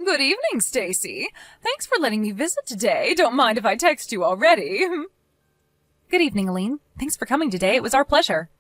Good evening, Stacy. Thanks for letting me visit today. Don't mind if I text you already. Good evening, Aline. Thanks for coming today. It was our pleasure.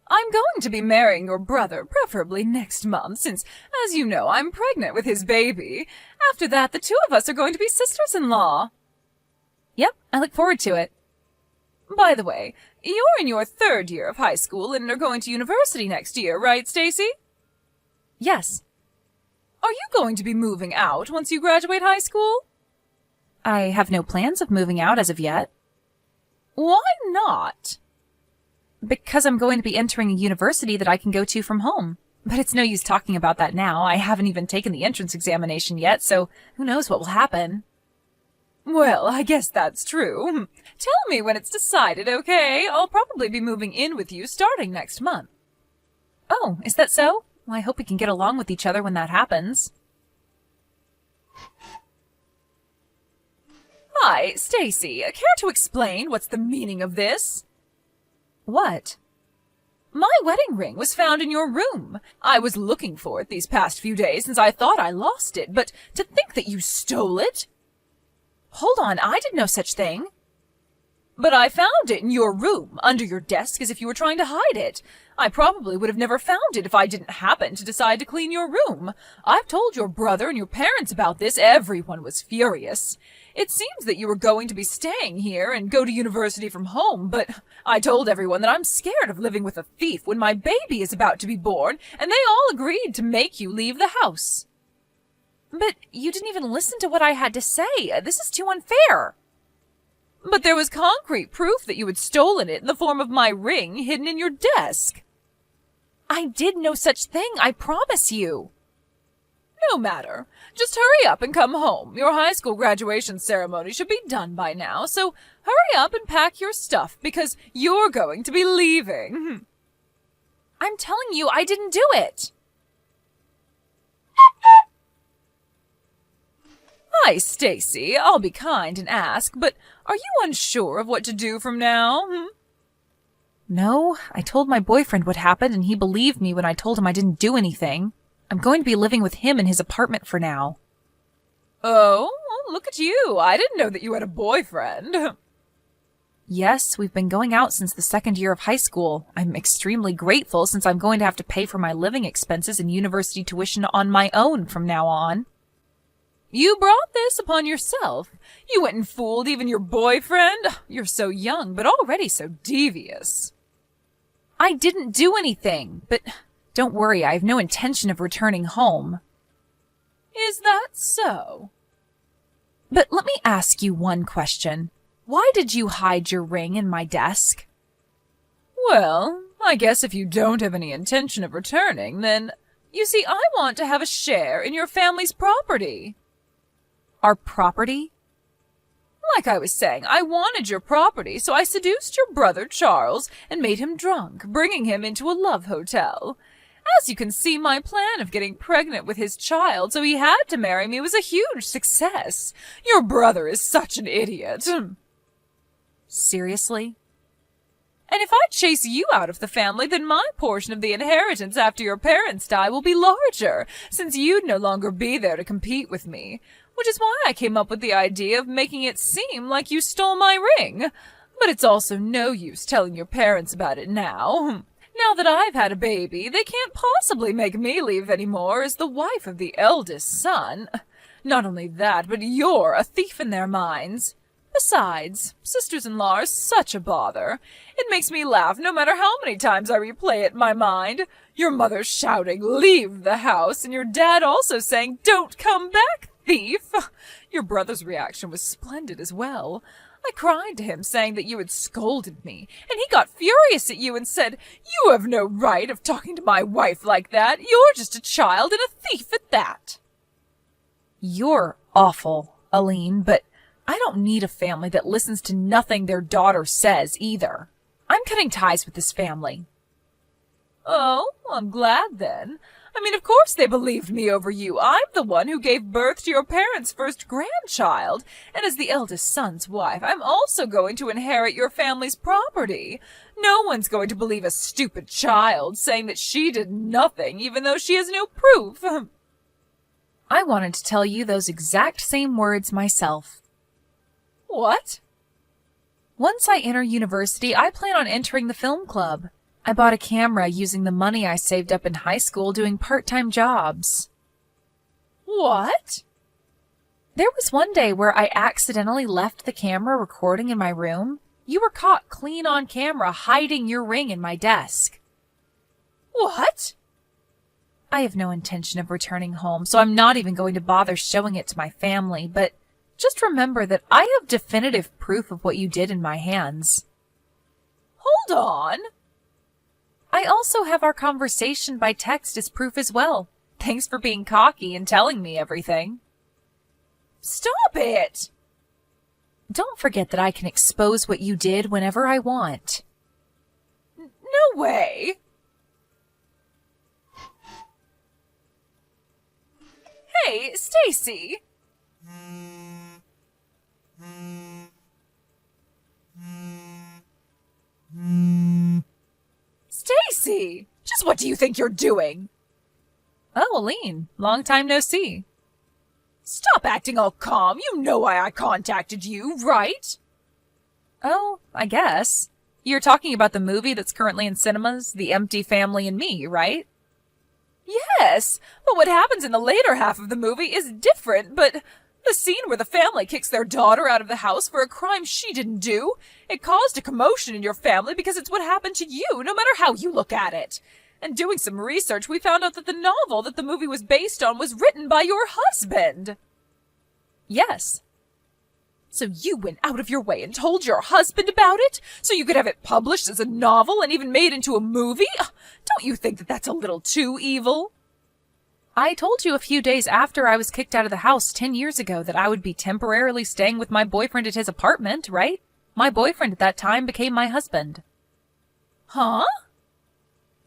I'm going to be marrying your brother, preferably next month, since, as you know, I'm pregnant with his baby. After that, the two of us are going to be sisters-in-law. Yep, I look forward to it. By the way, you're in your 3rd year of high school and are going to university next year, right, Stacy? Yes. Are you going to be moving out once you graduate high school? I have no plans of moving out as of yet. Why not? Because I'm going to be entering a university that I can go to from home. But it's no use talking about that now. I haven't even taken the entrance examination yet, so who knows what will happen. Well, I guess that's true. Tell me when it's decided, okay? I'll probably be moving in with you starting next month. Oh, is that so? Well, I hope we can get along with each other when that happens. Hi, Stacy. Care to explain what's the meaning of this? What? My wedding ring was found in your room. I was looking for it these past few days since I thought I lost it, but to think that you stole it? Hold on, I did no such thing. But I found it in your room, under your desk, as if you were trying to hide it. I probably would have never found it if I didn't happen to decide to clean your room. I've told your brother and your parents about this. Everyone was furious. It seems that you were going to be staying here and go to university from home, but I told everyone that I'm scared of living with a thief when my baby is about to be born, and they all agreed to make you leave the house. But you didn't even listen to what I had to say. This is too unfair. But there was concrete proof that you had stolen it in the form of my ring hidden in your desk. I did no such thing, I promise you. No matter. Just hurry up and come home. Your high school graduation ceremony should be done by now, so hurry up and pack your stuff, because you're going to be leaving. I'm telling you, I didn't do it. Hi, Stacy. I'll be kind and ask, but are you unsure of what to do from now? No, I told my boyfriend what happened and he believed me when I told him I didn't do anything. I'm going to be living with him in his apartment for now. Oh, well, look at you. I didn't know that you had a boyfriend. Yes, we've been going out since the 2nd year of high school. I'm extremely grateful since I'm going to have to pay for my living expenses and university tuition on my own from now on. You brought this upon yourself. You went and fooled even your boyfriend. You're so young, but already so devious. I didn't do anything, but don't worry, I have no intention of returning home. Is that so? But let me ask you one question. Why did you hide your ring in my desk? Well, I guess if you don't have any intention of returning, then, you see, I want to have a share in your family's property. Our property? Like I was saying, I wanted your property, so I seduced your brother Charles and made him drunk, bringing him into a love hotel. As you can see, my plan of getting pregnant with his child so he had to marry me was a huge success. Your brother is such an idiot. Seriously? And if I chase you out of the family, then my portion of the inheritance after your parents die will be larger, since you'd no longer be there to compete with me. Which is why I came up with the idea of making it seem like you stole my ring. But it's also no use telling your parents about it now. Now that I've had a baby, they can't possibly make me leave anymore as the wife of the eldest son. Not only that, but you're a thief in their minds. Besides, sisters-in-law are such a bother. It makes me laugh no matter how many times I replay it in my mind. Your mother shouting, "Leave the house," and your dad also saying, "Don't come back, thief." Your brother's reaction was splendid as well. I cried to him saying that you had scolded me, and he got furious at you and said, "You have no right of talking to my wife like that. You're just a child and a thief at that." You're awful, Aline, but I don't need a family that listens to nothing their daughter says either. I'm cutting ties with this family. Oh, I'm glad then. I mean, of course they believed me over you. I'm the one who gave birth to your parents' first grandchild, and as the eldest son's wife, I'm also going to inherit your family's property. No one's going to believe a stupid child saying that she did nothing, even though she has no proof. I I wanted to tell you those exact same words myself. What? Once I enter university, I plan on entering the film club. I bought a camera using the money I saved up in high school doing part-time jobs. What? There was one day where I accidentally left the camera recording in my room. You were caught clean on camera hiding your ring in my desk. What? I have no intention of returning home, so I'm not even going to bother showing it to my family, but just remember that I have definitive proof of what you did in my hands. Hold on. I also have our conversation by text as proof as well. Thanks for being cocky and telling me everything. Stop it! Don't forget that I can expose what you did whenever I want. No way! Hey, Stacy! Stacy! Just what do you think you're doing? Oh, Aline, long time no see. Stop acting all calm. You know why I contacted you, right? Oh, I guess. You're talking about the movie that's currently in cinemas, The Empty Family and Me, right? Yes, but what happens in the later half of the movie is different, but the scene where the family kicks their daughter out of the house for a crime she didn't do, it caused a commotion in your family because it's what happened to you, no matter how you look at it. And doing some research, we found out that the novel that the movie was based on was written by your husband. Yes. So you went out of your way and told your husband about it? So you could have it published as a novel and even made into a movie? Don't you think that that's a little too evil? I told you a few days after I was kicked out of the house 10 years ago that I would be temporarily staying with my boyfriend at his apartment, right? My boyfriend at that time became my husband. Huh?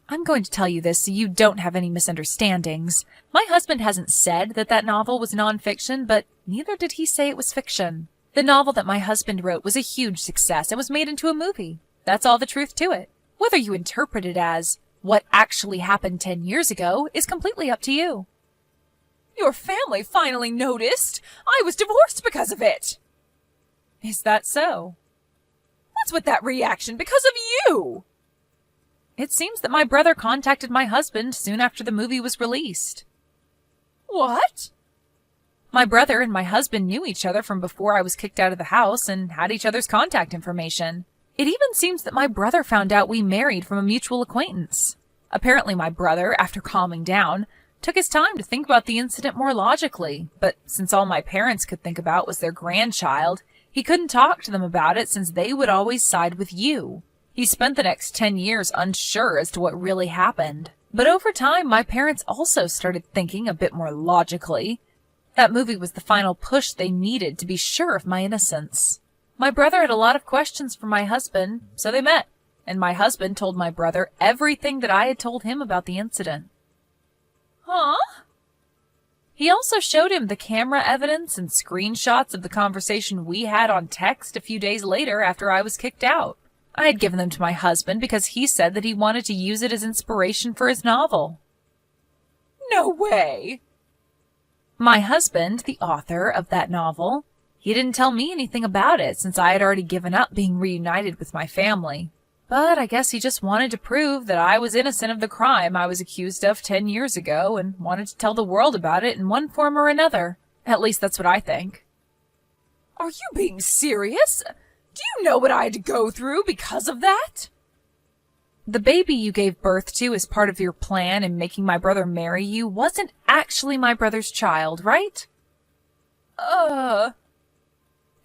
I'm going to tell you this so you don't have any misunderstandings. My husband hasn't said that that novel was nonfiction, but neither did he say it was fiction. The novel that my husband wrote was a huge success and was made into a movie. That's all the truth to it. Whether you interpret it as what actually happened 10 years ago is completely up to you. Your family finally noticed. I was divorced because of it. Is that so? What's with that reaction? Because of you! It seems that my brother contacted my husband soon after the movie was released. What? My brother and my husband knew each other from before I was kicked out of the house and had each other's contact information. It even seems that my brother found out we married from a mutual acquaintance. Apparently my brother, after calming down, took his time to think about the incident more logically, but since all my parents could think about was their grandchild, he couldn't talk to them about it since they would always side with you. He spent the next 10 years unsure as to what really happened. But over time, my parents also started thinking a bit more logically. That movie was the final push they needed to be sure of my innocence. My brother had a lot of questions for my husband, so they met, and my husband told my brother everything that I had told him about the incident. Huh? He also showed him the camera evidence and screenshots of the conversation we had on text a few days later after I was kicked out. I had given them to my husband because he said that he wanted to use it as inspiration for his novel. No way! My husband, the author of that novel, he didn't tell me anything about it since I had already given up being reunited with my family. But I guess he just wanted to prove that I was innocent of the crime I was accused of 10 years ago and wanted to tell the world about it in one form or another. At least that's what I think. Are you being serious? Do you know what I had to go through because of that? The baby you gave birth to as part of your plan in making my brother marry you wasn't actually my brother's child, right?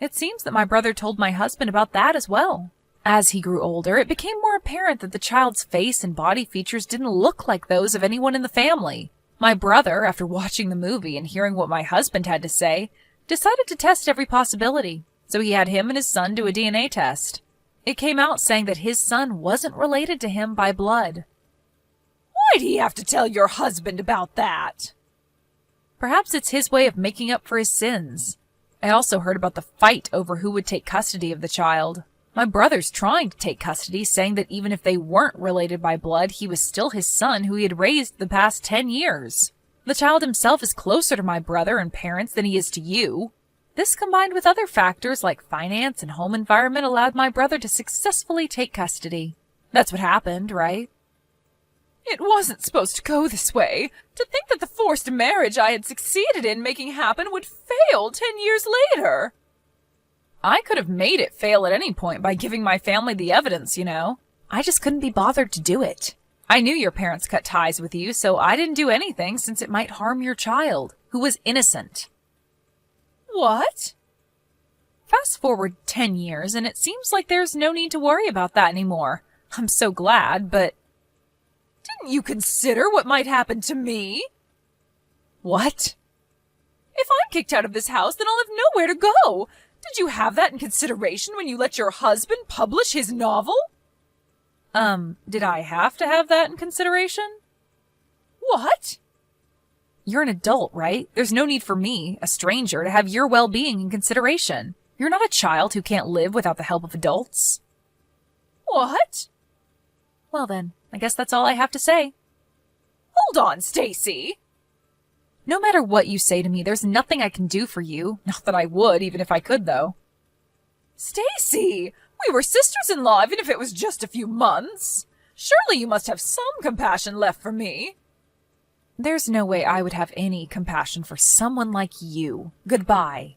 It seems that my brother told my husband about that as well. As he grew older, it became more apparent that the child's face and body features didn't look like those of anyone in the family. My brother, after watching the movie and hearing what my husband had to say, decided to test every possibility. So he had him and his son do a DNA test. It came out saying that his son wasn't related to him by blood. Why'd he have to tell your husband about that? Perhaps it's his way of making up for his sins. I also heard about the fight over who would take custody of the child. My brother's trying to take custody, saying that even if they weren't related by blood, he was still his son who he had raised the past 10 years. The child himself is closer to my brother and parents than he is to you. This, combined with other factors like finance and home environment, allowed my brother to successfully take custody. That's what happened, right? It wasn't supposed to go this way. To think that the forced marriage I had succeeded in making happen would fail 10 years later. I could have made it fail at any point by giving my family the evidence, you know. I just couldn't be bothered to do it. I knew your parents cut ties with you, so I didn't do anything since it might harm your child, who was innocent. What? Fast forward 10 years, and it seems like there's no need to worry about that anymore. I'm so glad, but... Didn't you consider what might happen to me? What? If I'm kicked out of this house, then I'll have nowhere to go. Did you have that in consideration when you let your husband publish his novel? Did I have to have that in consideration? What? You're an adult, right? There's no need for me, a stranger, to have your well-being in consideration. You're not a child who can't live without the help of adults. What? Well then, I guess that's all I have to say. Hold on, Stacy. No matter what you say to me, there's nothing I can do for you. Not that I would, even if I could, though. Stacy, we were sisters-in-law, even if it was just a few months. Surely you must have some compassion left for me. There's no way I would have any compassion for someone like you. Goodbye.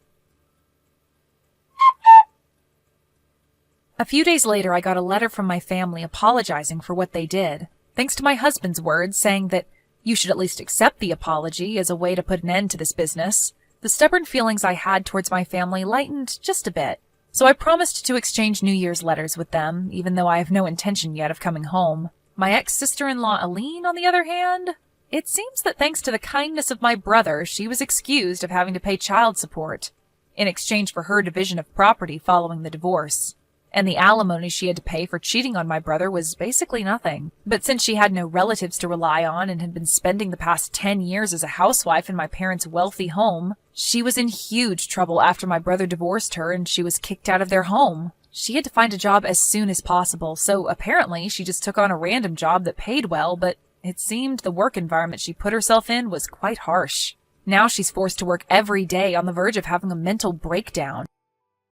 A few days later, I got a letter from my family apologizing for what they did, thanks to my husband's words saying that you should at least accept the apology as a way to put an end to this business. The stubborn feelings I had towards my family lightened just a bit, so I promised to exchange New Year's letters with them, even though I have no intention yet of coming home. My ex-sister-in-law Aline, on the other hand, it seems that thanks to the kindness of my brother, she was excused of having to pay child support in exchange for her division of property following the divorce. And the alimony she had to pay for cheating on my brother was basically nothing. But since she had no relatives to rely on and had been spending the past 10 years as a housewife in my parents' wealthy home, she was in huge trouble after my brother divorced her and she was kicked out of their home. She had to find a job as soon as possible, so apparently she just took on a random job that paid well, but it seemed the work environment she put herself in was quite harsh. Now she's forced to work every day on the verge of having a mental breakdown.